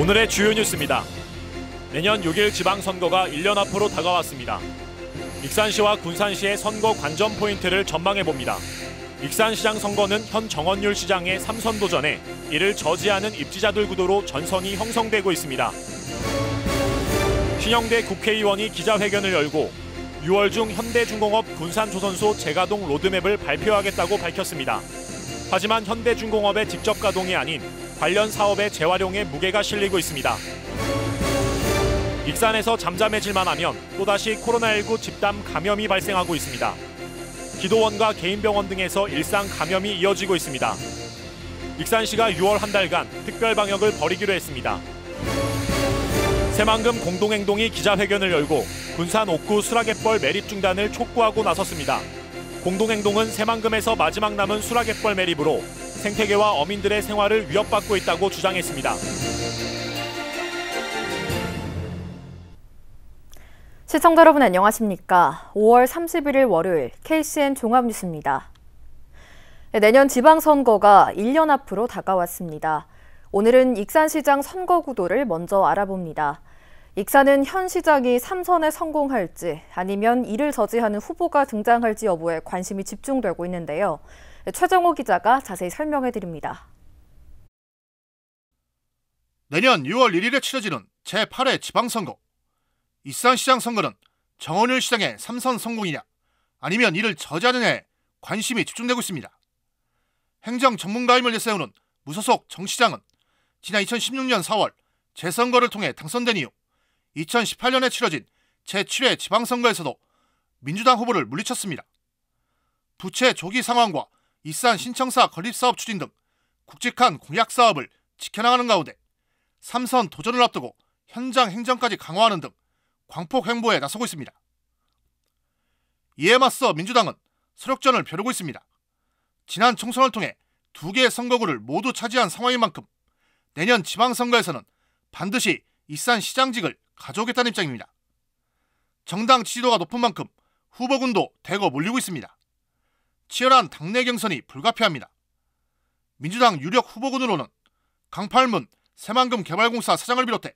오늘의 주요 뉴스입니다. 내년 6일 지방선거가 1년 앞으로 다가왔습니다. 익산시와 군산시의 선거 관전 포인트를 전망해봅니다. 익산시장 선거는 현 정원율 시장의 3선 도전에 이를 저지하는 입지자들 구도로 전선이 형성되고 있습니다. 신영대 국회의원이 기자회견을 열고 6월 중 현대중공업 군산조선소 재가동 로드맵을 발표하겠다고 밝혔습니다. 하지만 현대중공업의 직접 가동이 아닌 관련 사업의 재활용에 무게가 실리고 있습니다. 익산에서 잠잠해질만 하면 또다시 코로나19 집단 감염이 발생하고 있습니다. 기도원과 개인병원 등에서 일상 감염이 이어지고 있습니다. 익산시가 6월 한 달간 특별 방역을 벌이기로 했습니다. 새만금 공동행동이 기자회견을 열고 군산 옥구 수락갯벌 매립 중단을 촉구하고 나섰습니다. 공동행동은 새만금에서 마지막 남은 수락갯벌 매립으로 생태계와 어민들의 생활을 위협받고 있다고 주장했습니다. 시청자 여러분 안녕하십니까? 5월 31일 월요일 KCN 종합뉴스입니다. 내년 지방선거가 1년 앞으로 다가왔습니다. 오늘은 익산시장 선거 구도를 먼저 알아봅니다. 익산은 현 시장이 3선에 성공할지 아니면 이를 저지하는 후보가 등장할지 여부에 관심이 집중되고 있는데요. 최정호 기자가 자세히 설명해드립니다. 내년 6월 1일에 치러지는 제8회 지방선거. 익산시장 선거는 정원율 시장의 3선 성공이냐 아니면 이를 저지하느냐에 관심이 집중되고 있습니다. 행정 전문가임을 내세우는 무소속 정 시장은 지난 2016년 4월 재선거를 통해 당선된 이후 2018년에 치러진 제7회 지방선거에서도 민주당 후보를 물리쳤습니다. 부채 조기 상환과 익산 신청사 건립사업 추진 등 굵직한 공약 사업을 지켜나가는 가운데 3선 도전을 앞두고 현장 행정까지 강화하는 등 광폭 행보에 나서고 있습니다. 이에 맞서 민주당은 서력전을 벼르고 있습니다. 지난 총선을 통해 2개의 선거구를 모두 차지한 상황인 만큼 내년 지방선거에서는 반드시 익산 시장직을 가져오겠다는 입장입니다. 정당 지지도가 높은 만큼 후보군도 대거 몰리고 있습니다. 치열한 당내 경선이 불가피합니다. 민주당 유력 후보군으로는 강팔문 새만금 개발공사 사장을 비롯해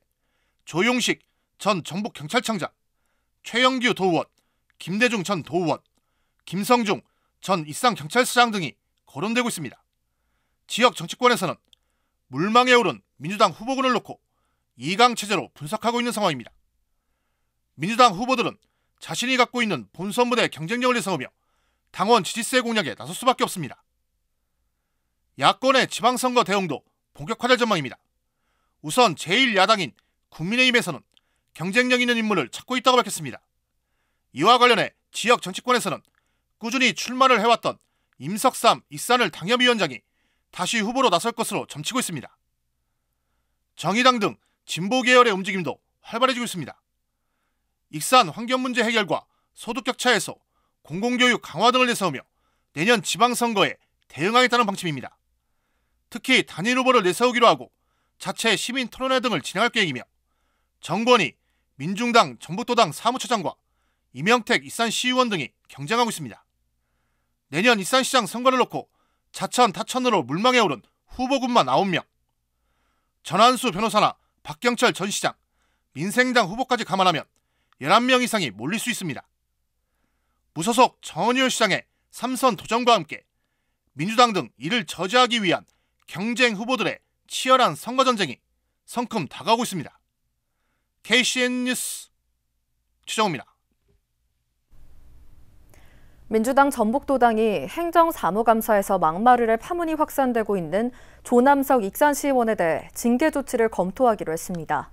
조용식 전 전북경찰청장, 최영규 도의원, 김대중 전 도의원, 김성중 전 익산경찰서장 등이 거론되고 있습니다. 지역 정치권에서는 물망에 오른 민주당 후보군을 놓고 2강 체제로 분석하고 있는 상황입니다. 민주당 후보들은 자신이 갖고 있는 본선 무대 경쟁력을 내세우며 당원 지지세 공략에 나설 수밖에 없습니다. 야권의 지방선거 대응도 본격화될 전망입니다. 우선 제1야당인 국민의힘에서는 경쟁력 있는 인물을 찾고 있다고 밝혔습니다. 이와 관련해 지역 정치권에서는 꾸준히 출마를 해왔던 임석삼 익산을 당협위원장이 다시 후보로 나설 것으로 점치고 있습니다. 정의당 등 진보 계열의 움직임도 활발해지고 있습니다. 익산 환경 문제 해결과 소득 격차에서 공공교육 강화 등을 내세우며 내년 지방선거에 대응하겠다는 방침입니다. 특히 단일 후보를 내세우기로 하고 자체 시민 토론회 등을 진행할 계획이며 정권이 민중당 전북도당 사무처장과 이명택 익산시의원 등이 경쟁하고 있습니다. 내년 익산시장 선거를 놓고 자천 타천으로 물망에 오른 후보군만 9명, 전한수 변호사나 박경철 전 시장, 민생당 후보까지 감안하면 11명 이상이 몰릴 수 있습니다. 무소속 정원율 시장의 3선 도전과 함께 민주당 등 이를 저지하기 위한 경쟁 후보들의 치열한 선거 전쟁이 성큼 다가오고 있습니다. KCN 뉴스 최정호입니다. 민주당 전북도당이 행정사무감사에서 막말을 파문이 확산되고 있는 조남석 익산시의원에 대해 징계 조치를 검토하기로 했습니다.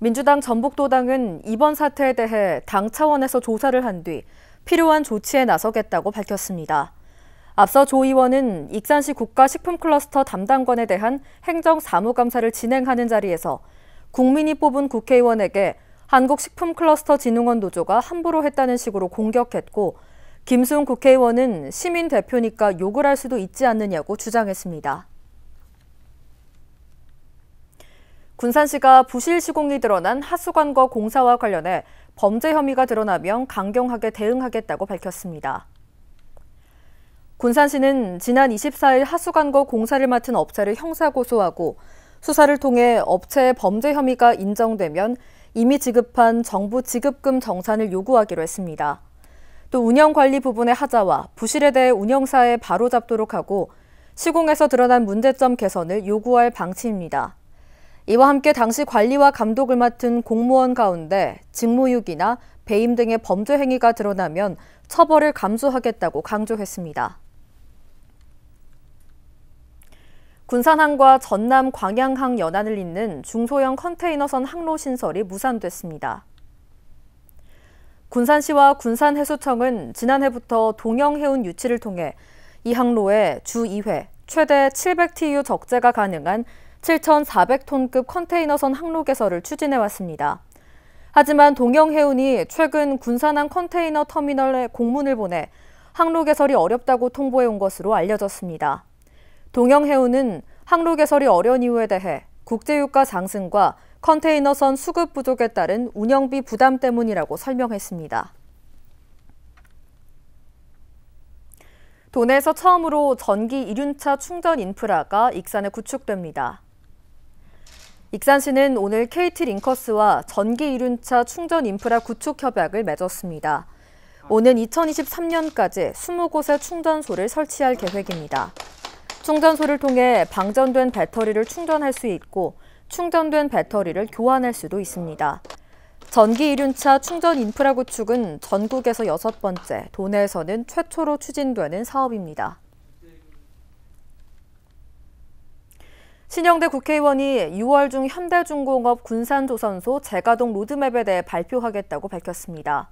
민주당 전북도당은 이번 사태에 대해 당 차원에서 조사를 한 뒤 필요한 조치에 나서겠다고 밝혔습니다. 앞서 조 의원은 익산시 국가식품클러스터 담당관에 대한 행정사무감사를 진행하는 자리에서 국민이 뽑은 국회의원에게 한국식품클러스터진흥원 노조가 함부로 했다는 식으로 공격했고 김수웅 국회의원은 시민 대표니까 욕을 할 수도 있지 않느냐고 주장했습니다. 군산시가 부실 시공이 드러난 하수관거 공사와 관련해 범죄 혐의가 드러나면 강경하게 대응하겠다고 밝혔습니다. 군산시는 지난 24일 하수관거 공사를 맡은 업체를 형사고소하고 수사를 통해 업체의 범죄 혐의가 인정되면 이미 지급한 정부 지급금 정산을 요구하기로 했습니다. 또 운영 관리 부분의 하자와 부실에 대해 운영사에 바로잡도록 하고 시공에서 드러난 문제점 개선을 요구할 방침입니다. 이와 함께 당시 관리와 감독을 맡은 공무원 가운데 직무유기나 배임 등의 범죄 행위가 드러나면 처벌을 감수하겠다고 강조했습니다. 군산항과 전남 광양항 연안을 잇는 중소형 컨테이너선 항로 신설이 무산됐습니다. 군산시와 군산해수청은 지난해부터 동영해운 유치를 통해 이 항로에 주 2회 최대 700TU 적재가 가능한 7,400톤급 컨테이너선 항로 개설을 추진해왔습니다. 하지만 동영해운이 최근 군산항 컨테이너 터미널에 공문을 보내 항로 개설이 어렵다고 통보해온 것으로 알려졌습니다. 동영해운은 항로 개설이 어려운 이유에 대해 국제유가 상승과 컨테이너선 수급 부족에 따른 운영비 부담 때문이라고 설명했습니다. 도내에서 처음으로 전기 이륜차 충전 인프라가 익산에 구축됩니다. 익산시는 오늘 KT링커스와 전기 이륜차 충전 인프라 구축 협약을 맺었습니다. 오는 2023년까지 20곳의 충전소를 설치할 계획입니다. 충전소를 통해 방전된 배터리를 충전할 수 있고 충전된 배터리를 교환할 수도 있습니다. 전기 이륜차 충전 인프라 구축은 전국에서 6번째, 도내에서는 최초로 추진되는 사업입니다. 신영대 국회의원이 6월 중 현대중공업 군산조선소 재가동 로드맵에 대해 발표하겠다고 밝혔습니다.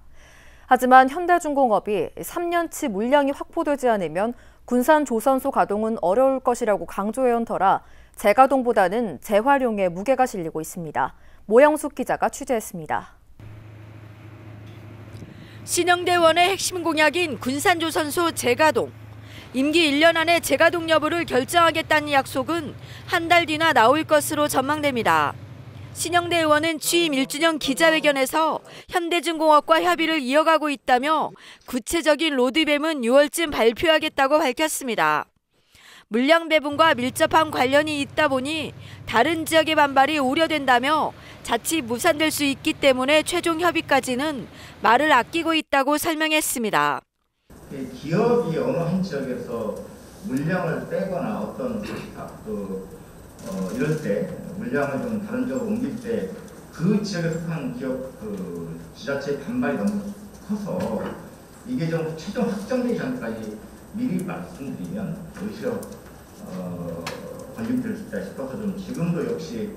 하지만 현대중공업이 3년치 물량이 확보되지 않으면 군산조선소 가동은 어려울 것이라고 강조해온 터라 재가동보다는 재활용에 무게가 실리고 있습니다. 모영숙 기자가 취재했습니다. 신영대 의원의 핵심 공약인 군산조선소 재가동. 임기 1년 안에 재가동 여부를 결정하겠다는 약속은 한 달 뒤나 나올 것으로 전망됩니다. 신영대 의원은 취임 1주년 기자회견에서 현대중공업과 협의를 이어가고 있다며 구체적인 로드맵은 6월쯤 발표하겠다고 밝혔습니다. 물량 배분과 밀접한 관련이 있다 보니 다른 지역의 반발이 우려된다며 자칫 무산될 수 있기 때문에 최종 협의까지는 말을 아끼고 있다고 설명했습니다. 기업이 어느 한 지역에서 물량을 빼거나 어떤 이럴 때 물량을 좀 다른 지역으로 옮길 때 그 지역에 속한 기업 지자체의 반발이 너무 커서 이게 좀 최종 확정되기 전까지 미리 말씀드리면 오히려 걸림돌 수 있다 싶어서 좀 지금도 역시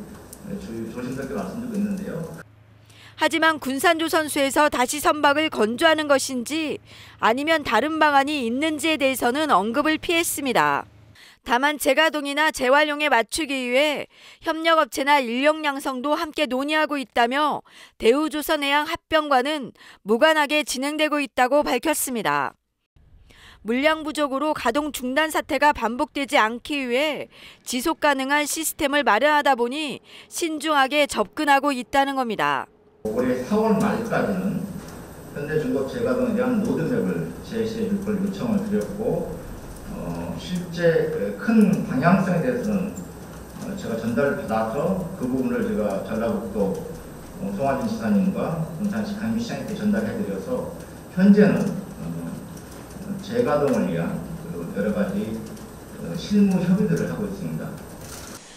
조심스럽게 말씀드리고 있는데요. 하지만 군산조선소에서 다시 선박을 건조하는 것인지 아니면 다른 방안이 있는지에 대해서는 언급을 피했습니다. 다만 재가동이나 재활용에 맞추기 위해 협력업체나 인력 양성도 함께 논의하고 있다며 대우조선해양 합병과는 무관하게 진행되고 있다고 밝혔습니다. 물량 부족으로 가동 중단 사태가 반복되지 않기 위해 지속 가능한 시스템을 마련하다 보니 신중하게 접근하고 있다는 겁니다. 올해 4월 말까지는 현대중공업 재가동에 대한 로드맵을 제시해 줄 걸 요청을 드렸고 실제 큰 방향성에 대해서는 제가 전달을 받아서 그 부분을 제가 전라북도 송하진 지사님과 군산시 강기시장님께 전달해드려서 현재는 재가동을 위한 여러 가지 실무 협의들을 하고 있습니다.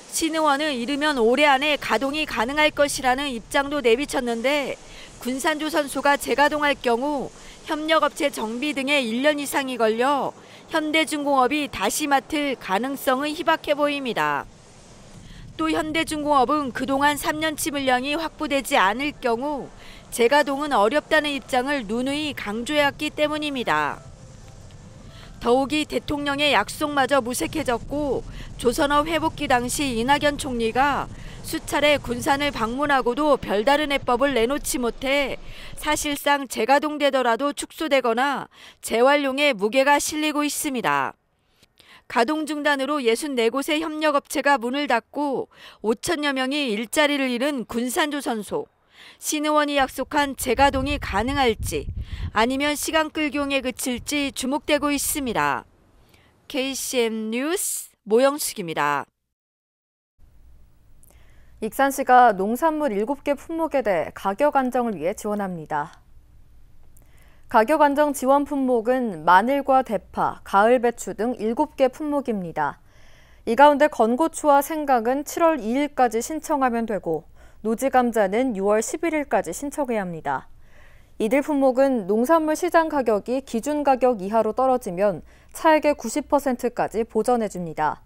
신 의원은 이르면 올해 안에 가동이 가능할 것이라는 입장도 내비쳤는데 군산조선소가 재가동할 경우 협력업체 정비 등에 1년 이상이 걸려 현대중공업이 다시 맡을 가능성은 희박해 보입니다. 또 현대중공업은 그동안 3년치 물량이 확보되지 않을 경우 재가동은 어렵다는 입장을 누누이 강조해왔기 때문입니다. 더욱이 대통령의 약속마저 무색해졌고 조선업 회복기 당시 이낙연 총리가 수차례 군산을 방문하고도 별다른 해법을 내놓지 못해 사실상 재가동되더라도 축소되거나 재활용에 무게가 실리고 있습니다. 가동 중단으로 64곳의 협력업체가 문을 닫고 5천여 명이 일자리를 잃은 군산조선소. 신 의원이 약속한 재가동이 가능할지 아니면 시간 끌기용에 그칠지 주목되고 있습니다. KCM 뉴스 모영숙입니다. 익산시가 농산물 7개 품목에 대해 가격 안정을 위해 지원합니다. 가격 안정 지원 품목은 마늘과 대파, 가을 배추 등 7개 품목입니다. 이 가운데 건고추와 생강은 7월 2일까지 신청하면 되고 노지 감자는 6월 11일까지 신청해야 합니다. 이들 품목은 농산물 시장 가격이 기준 가격 이하로 떨어지면 차액의 90%까지 보전해줍니다.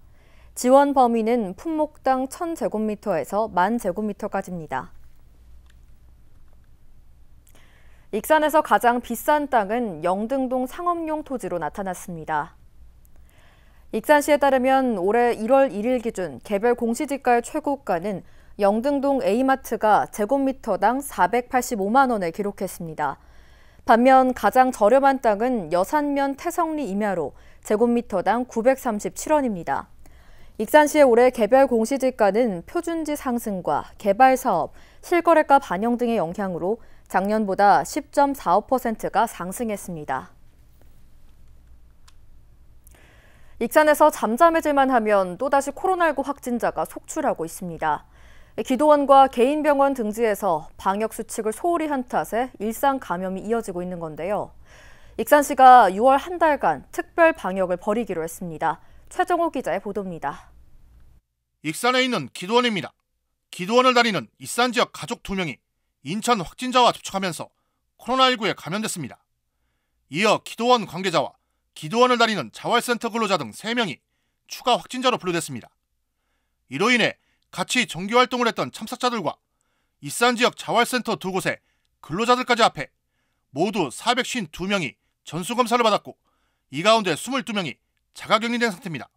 지원 범위는 품목당 1000제곱미터에서 10,000제곱미터까지입니다. 익산에서 가장 비싼 땅은 영등동 상업용 토지로 나타났습니다. 익산시에 따르면 올해 1월 1일 기준 개별 공시지가의 최고가는 영등동 A마트가 제곱미터당 485만 원을 기록했습니다. 반면 가장 저렴한 땅은 여산면 태성리 임야로 제곱미터당 937원입니다. 익산시의 올해 개별 공시지가는 표준지 상승과 개발사업, 실거래가 반영 등의 영향으로 작년보다 10.45%가 상승했습니다. 익산에서 잠잠해질만 하면 또다시 코로나19 확진자가 속출하고 있습니다. 기도원과 개인병원 등지에서 방역수칙을 소홀히 한 탓에 일상 감염이 이어지고 있는 건데요. 익산시가 6월 한 달간 특별 방역을 벌이기로 했습니다. 최정호 기자의 보도입니다. 익산에 있는 기도원입니다. 기도원을 다니는 익산 지역 가족 2명이 인천 확진자와 접촉하면서 코로나19에 감염됐습니다. 이어 기도원 관계자와 기도원을 다니는 자활센터 근로자 등 3명이 추가 확진자로 분류됐습니다. 이로 인해 같이 종교활동을 했던 참석자들과 익산 지역 자활센터 2곳의 근로자들까지 합해 모두 452명이 전수검사를 받았고 이 가운데 22명이 자가격리된 상태입니다.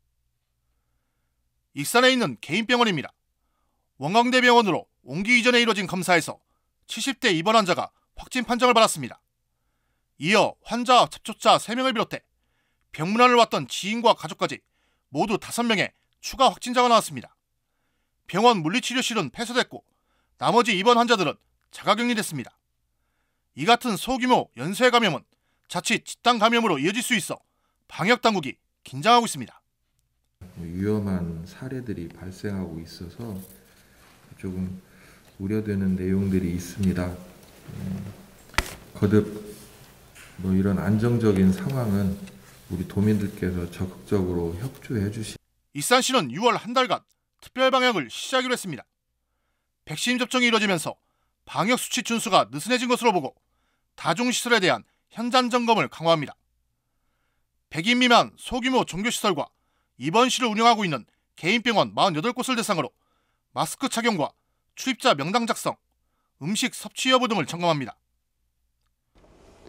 익산에 있는 개인병원입니다. 원광대병원으로 옮기 이전에 이뤄진 검사에서 70대 입원 환자가 확진 판정을 받았습니다. 이어 환자 접촉자 3명을 비롯해 병문안을 왔던 지인과 가족까지 모두 5명의 추가 확진자가 나왔습니다. 병원 물리치료실은 폐쇄됐고 나머지 입원 환자들은 자가격리됐습니다. 이 같은 소규모 연쇄 감염은 자칫 집단 감염으로 이어질 수 있어 방역당국이 긴장하고 있습니다. 위험한 사례들이 발생하고 있어서 조금 우려되는 내용들이 있습니다. 거듭 이런 안정적인 상황은 우리 도민들께서 적극적으로 협조해 주시. 익산시는 6월 한 달간 특별 방역을 시작하기로 했습니다. 백신 접종이 이루어지면서 방역 수칙 준수가 느슨해진 것으로 보고 다중시설에 대한 현장 점검을 강화합니다. 100인 미만 소규모 종교시설과 입원실을 운영하고 있는 개인병원 48곳을 대상으로 마스크 착용과 출입자 명단 작성, 음식 섭취 여부 등을 점검합니다.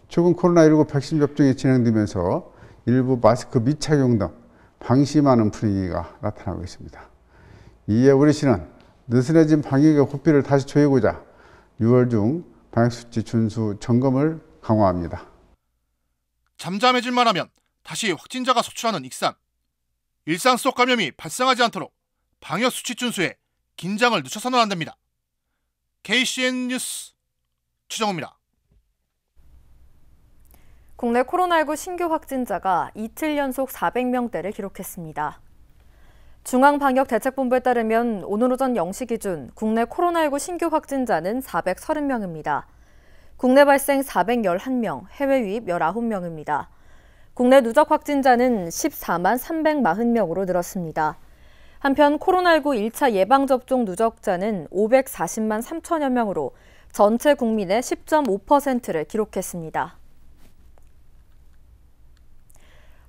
최근 코로나19 백신 접종이 진행되면서 일부 마스크 미착용 등 방심하는 분위기가 나타나고 있습니다. 이에 우리시는 느슨해진 방역의 고삐를 다시 조이고자 6월 중 방역수칙 준수 점검을 강화합니다. 잠잠해질만 하면 다시 확진자가 속출하는 익산. 일상 속 감염이 발생하지 않도록 방역수칙 준수에 긴장을 늦춰서는 안 됩니다. KCN 뉴스 최정호입니다. 국내 코로나19 신규 확진자가 이틀 연속 400명대를 기록했습니다. 중앙방역대책본부에 따르면 오늘 오전 0시 기준 국내 코로나19 신규 확진자는 430명입니다. 국내 발생 411명, 해외 유입 19명입니다. 국내 누적 확진자는 14만 340명으로 늘었습니다. 한편 코로나19 1차 예방접종 누적자는 540만 3천여 명으로 전체 국민의 10.5%를 기록했습니다.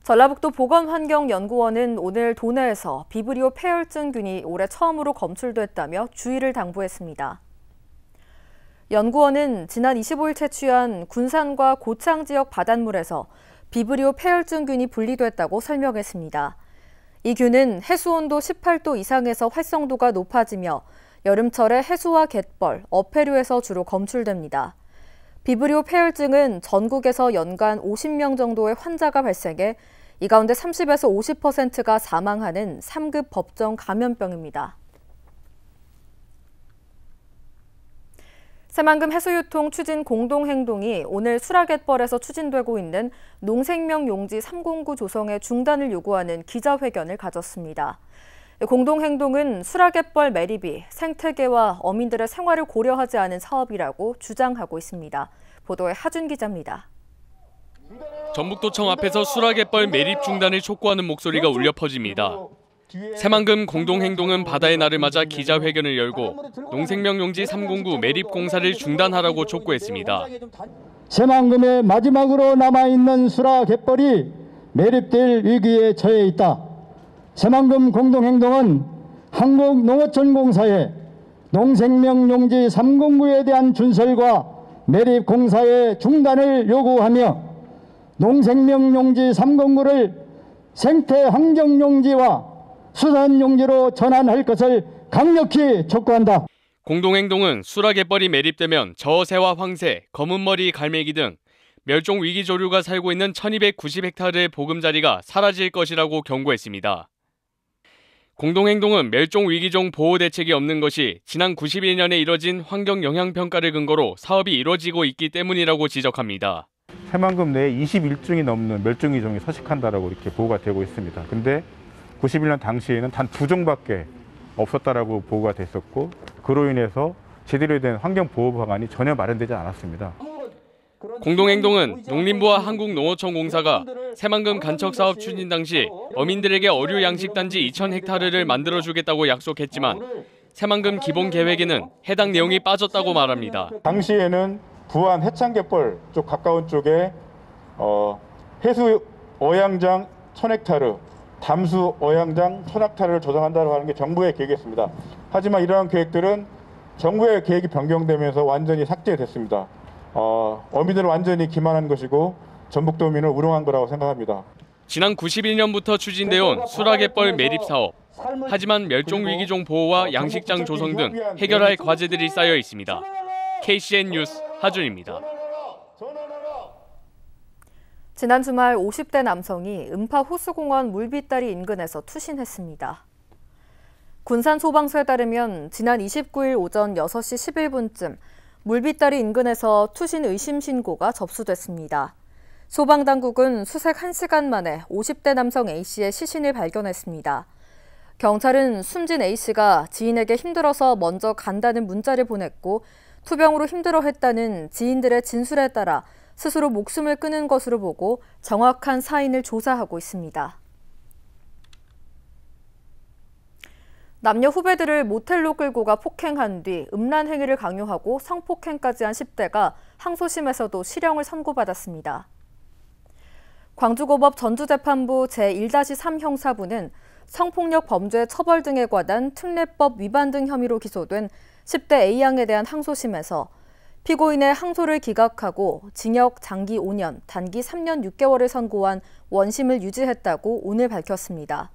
전라북도 보건환경연구원은 오늘 도내에서 비브리오 폐혈증균이 올해 처음으로 검출됐다며 주의를 당부했습니다. 연구원은 지난 25일 채취한 군산과 고창 지역 바닷물에서 비브리오 폐혈증균이 분리됐다고 설명했습니다. 이 균은 해수온도 18도 이상에서 활성도가 높아지며 여름철에 해수와 갯벌, 어패류에서 주로 검출됩니다. 비브리오 폐혈증은 전국에서 연간 50명 정도의 환자가 발생해 이 가운데 30에서 50%가 사망하는 3급 법정 감염병입니다. 새만금 해수유통 추진 공동행동이 오늘 수라갯벌에서 추진되고 있는 농생명 용지 309 조성의 중단을 요구하는 기자회견을 가졌습니다. 공동행동은 수락갯벌 매립이 생태계와 어민들의 생활을 고려하지 않은 사업이라고 주장하고 있습니다. 보도에 하준 기자입니다. 전북도청 앞에서 수락갯벌 매립 중단을 촉구하는 목소리가 울려 퍼집니다. 새만금 공동행동은 바다의 날을 맞아 기자회견을 열고 농생명용지 309 매립 공사를 중단하라고 촉구했습니다. 새만금의 마지막으로 남아있는 수락갯벌이 매립될 위기에 처해 있다. 새만금 공동행동은 한국농어촌공사의 농생명용지 309에 대한 준설과 매립 공사의 중단을 요구하며 농생명용지 309를 생태환경용지와 수산용지로 전환할 것을 강력히 촉구한다. 공동행동은 수락갯벌이 매립되면 저새와 황새, 검은머리 갈매기 등 멸종 위기 조류가 살고 있는 1290헥타르의 보금자리가 사라질 것이라고 경고했습니다. 공동행동은 멸종 위기종 보호 대책이 없는 것이 지난 91년에 이뤄진 환경영향평가를 근거로 사업이 이뤄지고 있기 때문이라고 지적합니다. 새만금 내에 21종이 넘는 멸종위종이 서식한다라고 이렇게 보고가 되고 있습니다. 근데 91년 당시에는 단 2종밖에 없었다라고 보고가 됐었고, 그로 인해서 제대로 된 환경보호 방안이 전혀 마련되지 않았습니다. 공동행동은 농림부와 한국농어촌공사가 새만금 간척사업 추진 당시 어민들에게 어류 양식단지 2,000헥타르를 만들어주겠다고 약속했지만 새만금 기본계획에는 해당 내용이 빠졌다고 말합니다. 당시에는 부안 해창갯벌 쪽 가까운 쪽에 해수 어양장 1,000헥타르, 담수 어양장 1,000헥타르를 조성한다고 하는 게 정부의 계획이었습니다. 하지만 이러한 계획들은 정부의 계획이 변경되면서 완전히 삭제됐습니다. 어민들을 완전히 기만한 것이고 전북도민을 우롱한 거라고 생각합니다. 지난 91년부터 추진되어온 수락갯벌 매립 사업. 하지만 멸종위기종 보호와 양식장 조성 등 해결할 과제들이 쌓여 있습니다. KCN 뉴스 하준입니다. 지난 주말 50대 남성이 음파 호수공원 물빛다리 인근에서 투신했습니다. 군산소방서에 따르면 지난 29일 오전 6시 11분쯤 물빛다리 인근에서 투신 의심 신고가 접수됐습니다. 소방당국은 수색 1시간 만에 50대 남성 A씨의 시신을 발견했습니다. 경찰은 숨진 A씨가 지인에게 힘들어서 먼저 간다는 문자를 보냈고 투병으로 힘들어했다는 지인들의 진술에 따라 스스로 목숨을 끊은 것으로 보고 정확한 사인을 조사하고 있습니다. 남녀 후배들을 모텔로 끌고 가 폭행한 뒤 음란 행위를 강요하고 성폭행까지 한 10대가 항소심에서도 실형을 선고받았습니다. 광주고법 전주재판부 제1-3 형사부는 성폭력 범죄 처벌 등에 관한 특례법 위반 등 혐의로 기소된 10대 A양에 대한 항소심에서 피고인의 항소를 기각하고 징역 장기 5년, 단기 3년 6개월을 선고한 원심을 유지했다고 오늘 밝혔습니다.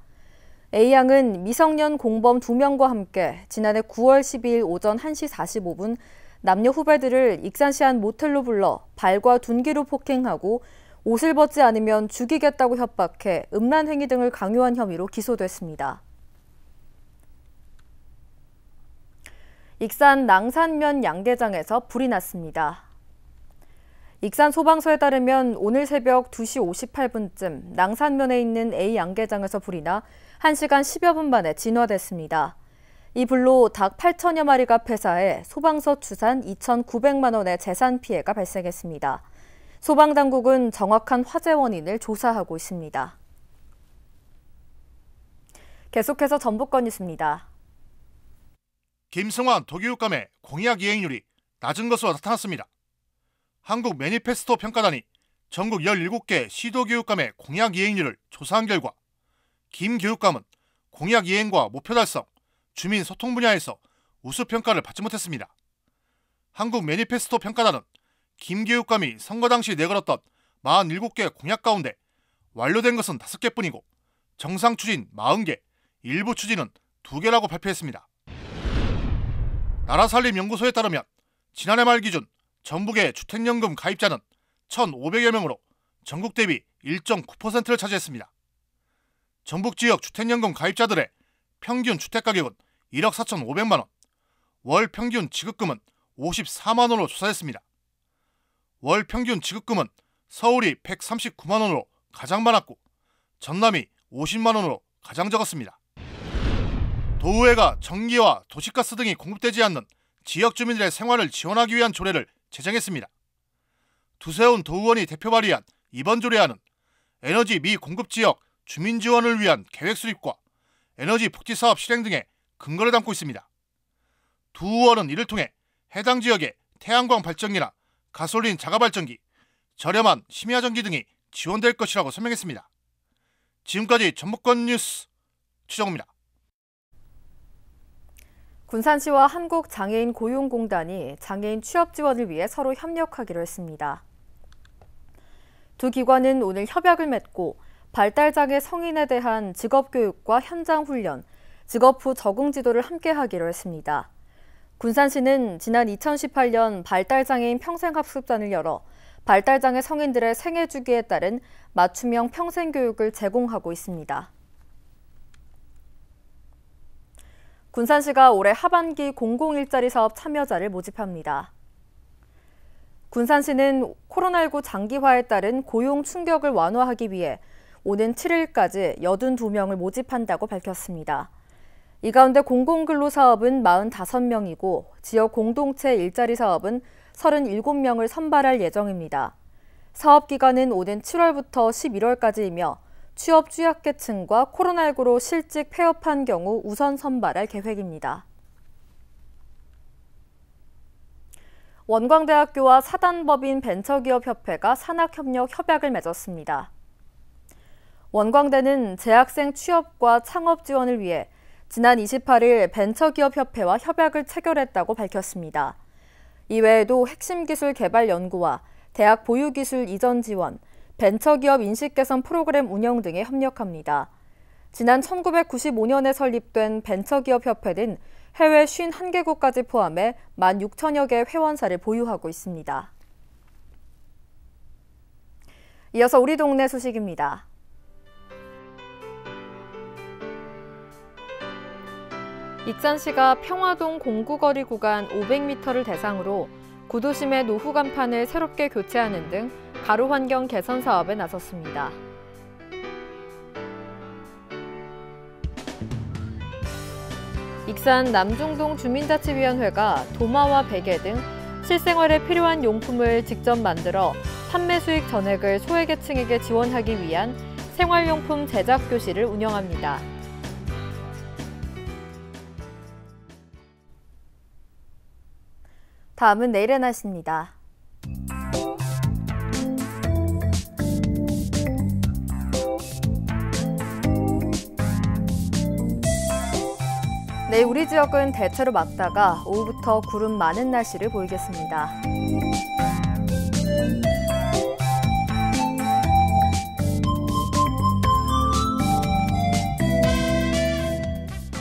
A양은 미성년 공범 2명과 함께 지난해 9월 12일 오전 1시 45분 남녀 후배들을 익산시 한 모텔로 불러 발과 둔기로 폭행하고 옷을 벗지 않으면 죽이겠다고 협박해 음란 행위 등을 강요한 혐의로 기소됐습니다. 익산 낭산면 양계장에서 불이 났습니다. 익산 소방서에 따르면 오늘 새벽 2시 58분쯤 낭산면에 있는 A 양계장에서 불이 나 1시간 10여 분 만에 진화됐습니다. 이 불로 닭 8천여 마리가 폐사해 소방서 추산 2,900만 원의 재산 피해가 발생했습니다. 소방당국은 정확한 화재 원인을 조사하고 있습니다. 계속해서 전북권 뉴스입니다. 김승환 도교육감의 공약 이행률이 낮은 것으로 나타났습니다. 한국 매니페스토 평가단이 전국 17개 시도교육감의 공약 이행률을 조사한 결과 김 교육감은 공약 이행과 목표 달성, 주민 소통 분야에서 우수평가를 받지 못했습니다. 한국 매니페스토 평가단은 김 교육감이 선거 당시 내걸었던 47개 공약 가운데 완료된 것은 5개뿐이고 정상 추진 40개, 일부 추진은 2개라고 발표했습니다. 나라살림연구소에 따르면 지난해 말 기준 전북의 주택연금 가입자는 1,500여 명으로 전국 대비 1.9%를 차지했습니다. 전북 지역 주택연금 가입자들의 평균 주택가격은 1억 4,500만 원, 월 평균 지급금은 54만 원으로 조사했습니다. 월 평균 지급금은 서울이 139만 원으로 가장 많았고 전남이 50만 원으로 가장 적었습니다. 도의회가 전기와 도시가스 등이 공급되지 않는 지역 주민들의 생활을 지원하기 위한 조례를 제정했습니다. 두세훈 도의원이 대표 발의한 이번 조례안은 에너지 미공급 지역 주민 지원을 위한 계획 수립과 에너지 복지 사업 실행 등의 근거를 담고 있습니다. 두 의원은 이를 통해 해당 지역에 태양광 발전기나 가솔린 자가 발전기, 저렴한 심야 전기 등이 지원될 것이라고 설명했습니다. 지금까지 전북권 뉴스 추정호입니다. 군산시와 한국장애인 고용공단이 장애인 취업 지원을 위해 서로 협력하기로 했습니다. 두 기관은 오늘 협약을 맺고 발달장애 성인에 대한 직업교육과 현장훈련, 직업 후 적응 지도를 함께 하기로 했습니다. 군산시는 지난 2018년 발달장애인 평생학습단을 열어 발달장애 성인들의 생애 주기에 따른 맞춤형 평생교육을 제공하고 있습니다. 군산시가 올해 하반기 공공일자리 사업 참여자를 모집합니다. 군산시는 코로나19 장기화에 따른 고용 충격을 완화하기 위해 오는 7일까지 82명을 모집한다고 밝혔습니다. 이 가운데 공공근로사업은 45명이고 지역 공동체 일자리 사업은 37명을 선발할 예정입니다. 사업 기간은 오는 7월부터 11월까지이며 취업 취약계층과 코로나19로 실직 폐업한 경우 우선 선발할 계획입니다. 원광대학교와 사단법인 벤처기업협회가 산학협력 협약을 맺었습니다. 원광대는 재학생 취업과 창업 지원을 위해 지난 28일 벤처기업협회와 협약을 체결했다고 밝혔습니다. 이외에도 핵심기술 개발 연구와 대학 보유기술 이전 지원, 벤처기업 인식 개선 프로그램 운영 등에 협력합니다. 지난 1995년에 설립된 벤처기업협회는 해외 51개국까지 포함해 16,000여 개의 회원사를 보유하고 있습니다. 이어서 우리 동네 소식입니다. 익산시가 평화동 공구거리 구간 500m를 대상으로 구도심의 노후 간판을 새롭게 교체하는 등 가로 환경 개선 사업에 나섰습니다. 익산 남중동 주민자치위원회가 도마와 베개 등 실생활에 필요한 용품을 직접 만들어 판매 수익 전액을 소외계층에게 지원하기 위한 생활용품 제작 교실을 운영합니다. 다음은 내일의 날씨입니다. 내일 우리 지역은 대체로 맑다가 오후부터 구름 많은 날씨를 보이겠습니다.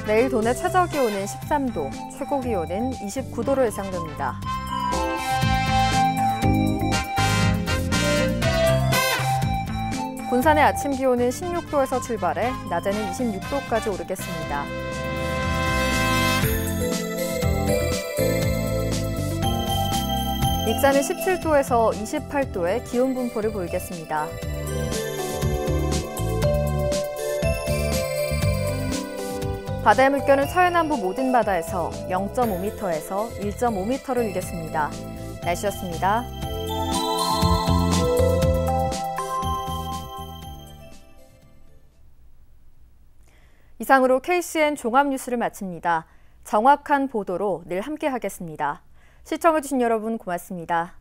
내일 도내 최저기온은 13도, 최고기온은 29도로 예상됩니다. 군산의 아침 기온은 16도에서 출발해 낮에는 26도까지 오르겠습니다. 익산은 17도에서 28도의 기온 분포를 보이겠습니다. 바다의 물결은 서해남부 모든 바다에서 0.5m에서 1.5m를 일겠습니다. 날씨였습니다. 이상으로 KCN 종합뉴스를 마칩니다. 정확한 보도로 늘 함께하겠습니다. 시청해주신 여러분 고맙습니다.